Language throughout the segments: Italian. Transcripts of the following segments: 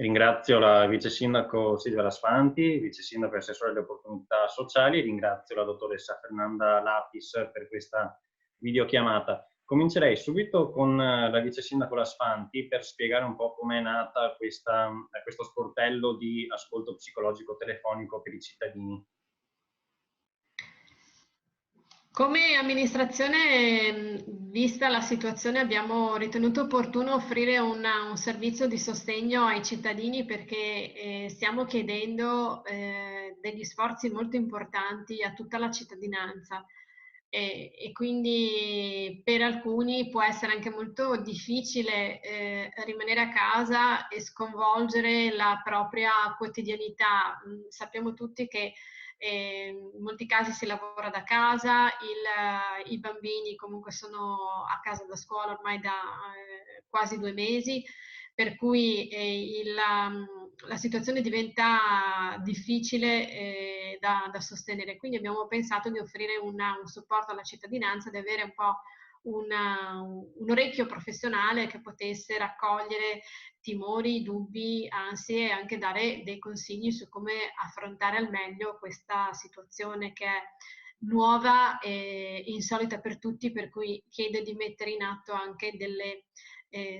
Ringrazio la vice sindaco Silvia Lasfanti, vice sindaco e assessore alle opportunità sociali, e ringrazio la dottoressa Fernanda Lapis per questa videochiamata. Comincerei subito con la vice sindaco Lasfanti per spiegare un po' come è nata questo sportello di ascolto psicologico telefonico per i cittadini. Come amministrazione, vista la situazione, abbiamo ritenuto opportuno offrire un servizio di sostegno ai cittadini perché stiamo chiedendo degli sforzi molto importanti a tutta la cittadinanza e quindi per alcuni può essere anche molto difficile rimanere a casa e sconvolgere la propria quotidianità. Sappiamo tutti che in molti casi si lavora da casa, i bambini comunque sono a casa da scuola ormai da quasi 2 mesi, per cui la situazione diventa difficile da sostenere. Quindi abbiamo pensato di offrire un supporto alla cittadinanza, di avere un po' un orecchio professionale che potesse raccogliere timori, dubbi, ansie e anche dare dei consigli su come affrontare al meglio questa situazione che è nuova e insolita per tutti, per cui chiede di mettere in atto anche delle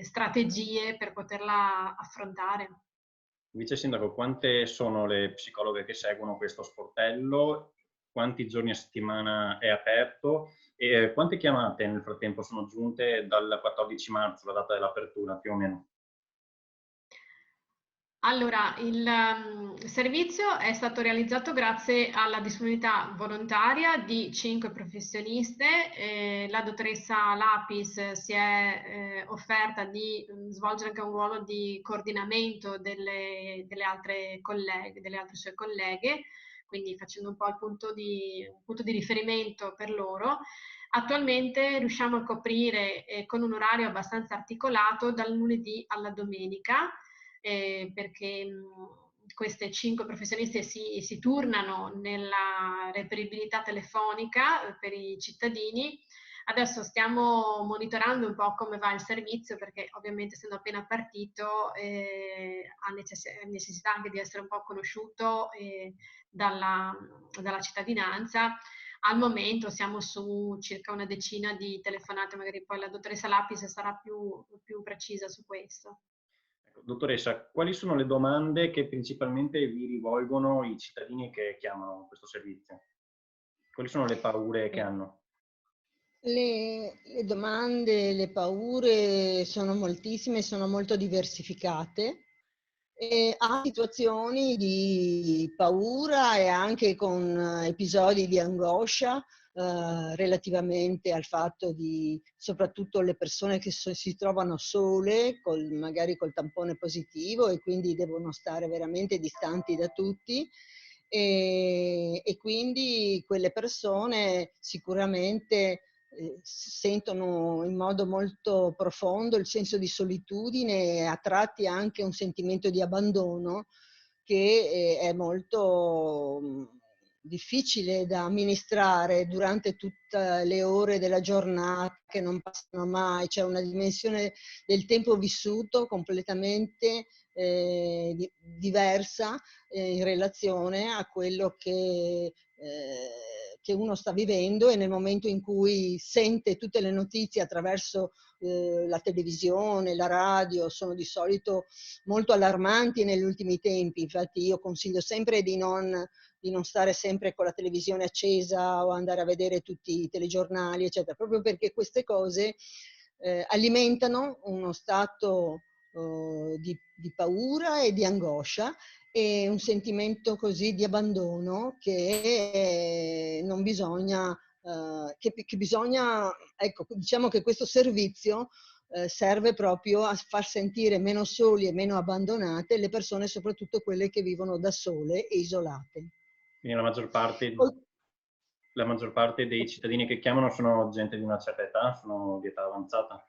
strategie per poterla affrontare. Vice sindaco, quante sono le psicologhe che seguono questo sportello? Quanti giorni a settimana è aperto? E quante chiamate nel frattempo sono giunte dal 14 marzo, la data dell'apertura più o meno? Allora, il servizio è stato realizzato grazie alla disponibilità volontaria di 5 professioniste. La dottoressa Lapis si è offerta di svolgere anche un ruolo di coordinamento delle altre colleghe, delle altre sue colleghe, quindi facendo un po' un punto di riferimento per loro. Attualmente riusciamo a coprire con un orario abbastanza articolato dal lunedì alla domenica, perché queste 5 professioniste si turnano nella reperibilità telefonica per i cittadini. Adesso stiamo monitorando un po' come va il servizio perché ovviamente essendo appena partito ha necessità anche di essere un po' conosciuto dalla cittadinanza. Al momento siamo su circa una decina di telefonate, magari poi la dottoressa Lapis sarà più precisa su questo. Dottoressa, quali sono le domande che principalmente vi rivolgono i cittadini che chiamano questo servizio? Quali sono le paure che hanno? Le domande, le paure sono moltissime, sono molto diversificate e ha situazioni di paura e anche con episodi di angoscia relativamente al fatto di, soprattutto le persone che si trovano sole, magari col tampone positivo e quindi devono stare veramente distanti da tutti. E quindi quelle persone sicuramente sentono in modo molto profondo il senso di solitudine e a tratti anche un sentimento di abbandono che è molto difficile da amministrare durante tutte le ore della giornata che non passano mai. C'è una dimensione del tempo vissuto completamente diversa in relazione a quello che uno sta vivendo, e nel momento in cui sente tutte le notizie attraverso la televisione, la radio, sono di solito molto allarmanti negli ultimi tempi. Infatti io consiglio sempre di non stare sempre con la televisione accesa o andare a vedere tutti i telegiornali, eccetera, proprio perché queste cose alimentano uno stato di paura e di angoscia e un sentimento così di abbandono che non bisogna, che bisogna, ecco, diciamo che questo servizio serve proprio a far sentire meno soli e meno abbandonate le persone, soprattutto quelle che vivono da sole e isolate. Quindi la maggior parte dei cittadini che chiamano sono gente di una certa età, sono di età avanzata?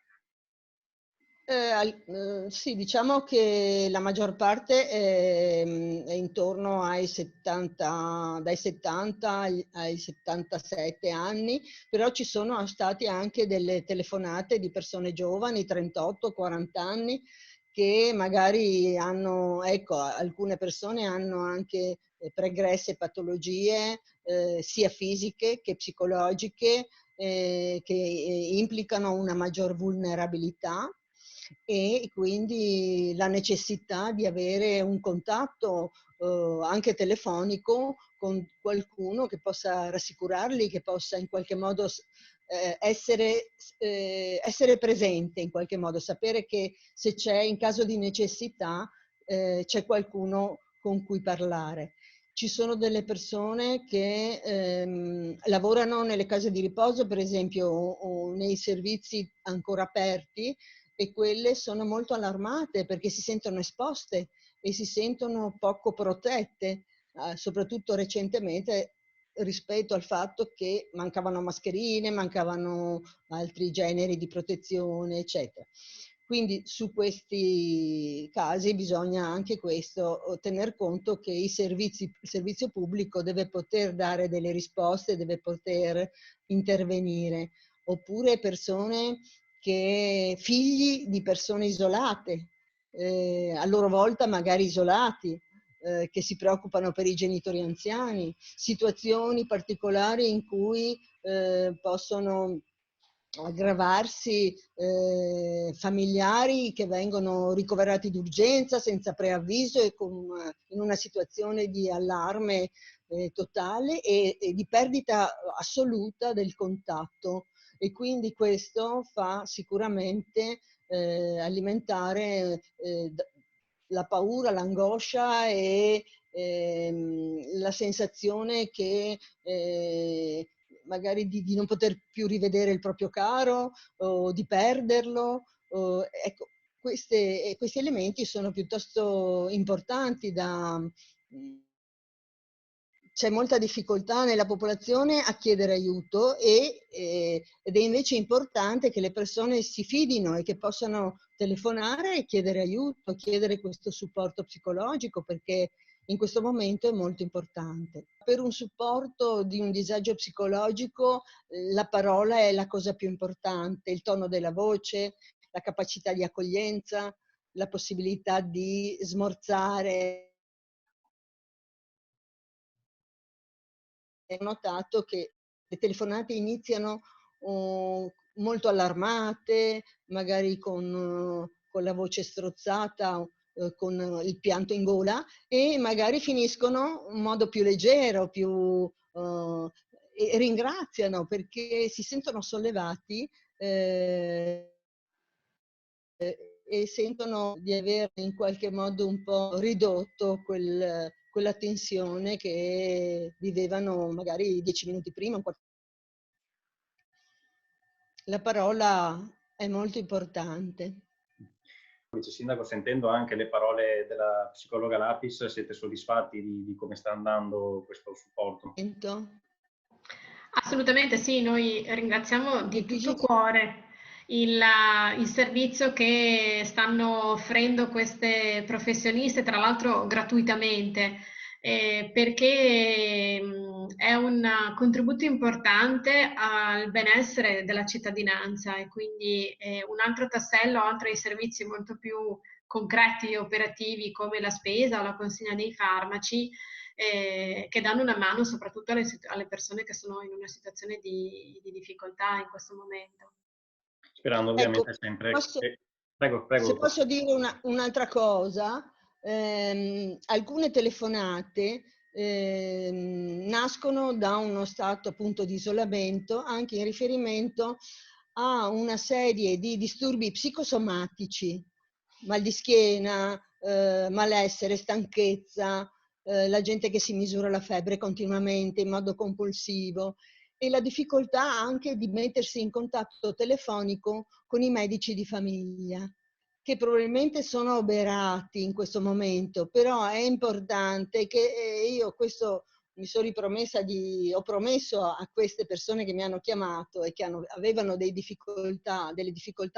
Sì, diciamo che la maggior parte è intorno ai 70, dai 70 ai 77 anni, però ci sono stati anche delle telefonate di persone giovani, 38, 40 anni, che magari hanno, ecco, alcune persone hanno anche pregresse patologie sia fisiche che psicologiche che implicano una maggior vulnerabilità, e quindi la necessità di avere un contatto anche telefonico con qualcuno che possa rassicurarli, che possa in qualche modo essere presente, in qualche modo, sapere che se c'è, in caso di necessità, c'è qualcuno con cui parlare. Ci sono delle persone che lavorano nelle case di riposo, per esempio, o nei servizi ancora aperti, e quelle sono molto allarmate perché si sentono esposte e si sentono poco protette, soprattutto recentemente, rispetto al fatto che mancavano mascherine, mancavano altri generi di protezione, eccetera. Quindi su questi casi bisogna anche questo, tener conto che il servizio pubblico deve poter dare delle risposte, deve poter intervenire. Oppure persone figli di persone isolate, a loro volta magari isolati, che si preoccupano per i genitori anziani, situazioni particolari in cui possono aggravarsi familiari che vengono ricoverati d'urgenza senza preavviso e in una situazione di allarme totale e di perdita assoluta del contatto, e quindi questo fa sicuramente alimentare la paura, l'angoscia e la sensazione che magari di non poter più rivedere il proprio caro o di perderlo. Ecco, questi elementi sono piuttosto importanti c'è molta difficoltà nella popolazione a chiedere aiuto ed è invece importante che le persone si fidino e che possano telefonare e chiedere aiuto, chiedere questo supporto psicologico, perché in questo momento è molto importante. Per un supporto di un disagio psicologico la parola è la cosa più importante, il tono della voce, la capacità di accoglienza, la possibilità di smorzare. Ho notato che le telefonate iniziano molto allarmate, magari con la voce strozzata, con il pianto in gola, e magari finiscono in modo più leggero, e ringraziano perché si sentono sollevati e sentono di aver in qualche modo un po' ridotto quella tensione che vivevano magari 10 minuti prima. La parola è molto importante. Vice Sindaco, sentendo anche le parole della psicologa Lapis, siete soddisfatti di come sta andando questo supporto? Assolutamente sì, noi ringraziamo di tutto cuore il servizio che stanno offrendo queste professioniste, tra l'altro gratuitamente, perché è un contributo importante al benessere della cittadinanza e quindi un altro tassello oltre ai servizi molto più concreti e operativi come la spesa o la consegna dei farmaci, che danno una mano soprattutto alle persone che sono in una situazione di difficoltà in questo momento. Sperando ovviamente sempre che... Prego, se posso dire un'altra cosa, alcune telefonate nascono da uno stato appunto di isolamento anche in riferimento a una serie di disturbi psicosomatici, mal di schiena, malessere, stanchezza, la gente che si misura la febbre continuamente in modo compulsivo e la difficoltà anche di mettersi in contatto telefonico con i medici di famiglia, che probabilmente sono oberati in questo momento, però è importante che io questo mi sono ripromessa ho promesso a queste persone che mi hanno chiamato e che avevano delle difficoltà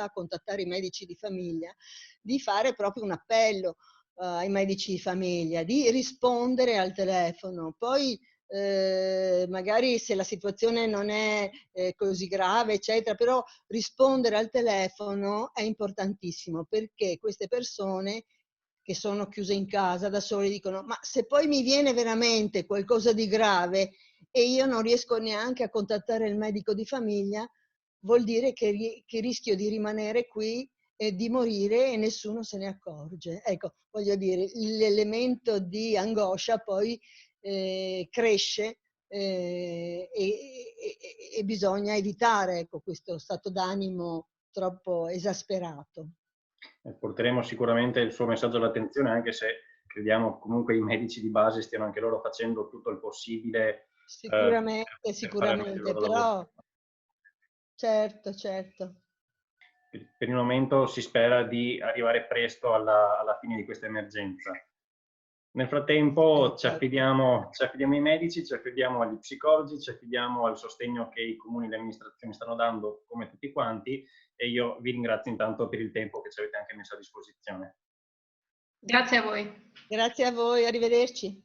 a contattare i medici di famiglia, di fare proprio un appello ai medici di famiglia, di rispondere al telefono. Poi magari se la situazione non è così grave, eccetera, però rispondere al telefono è importantissimo, perché queste persone che sono chiuse in casa da sole dicono: ma se poi mi viene veramente qualcosa di grave e io non riesco neanche a contattare il medico di famiglia, vuol dire che rischio di rimanere qui e di morire e nessuno se ne accorge. Ecco, voglio dire, l'elemento di angoscia poi cresce e bisogna evitare, ecco, questo stato d'animo troppo esasperato. Porteremo sicuramente il suo messaggio all'attenzione, anche se crediamo comunque i medici di base stiano anche loro facendo tutto il possibile Sicuramente, per fare al meglio il sicuramente, loro lavoro. però certo, certo. Per il momento si spera di arrivare presto alla fine di questa emergenza. Nel frattempo ci affidiamo ai medici, ci affidiamo agli psicologi, ci affidiamo al sostegno che i comuni e le amministrazioni stanno dando, come tutti quanti, e io vi ringrazio intanto per il tempo che ci avete anche messo a disposizione. Grazie a voi. Grazie a voi, arrivederci.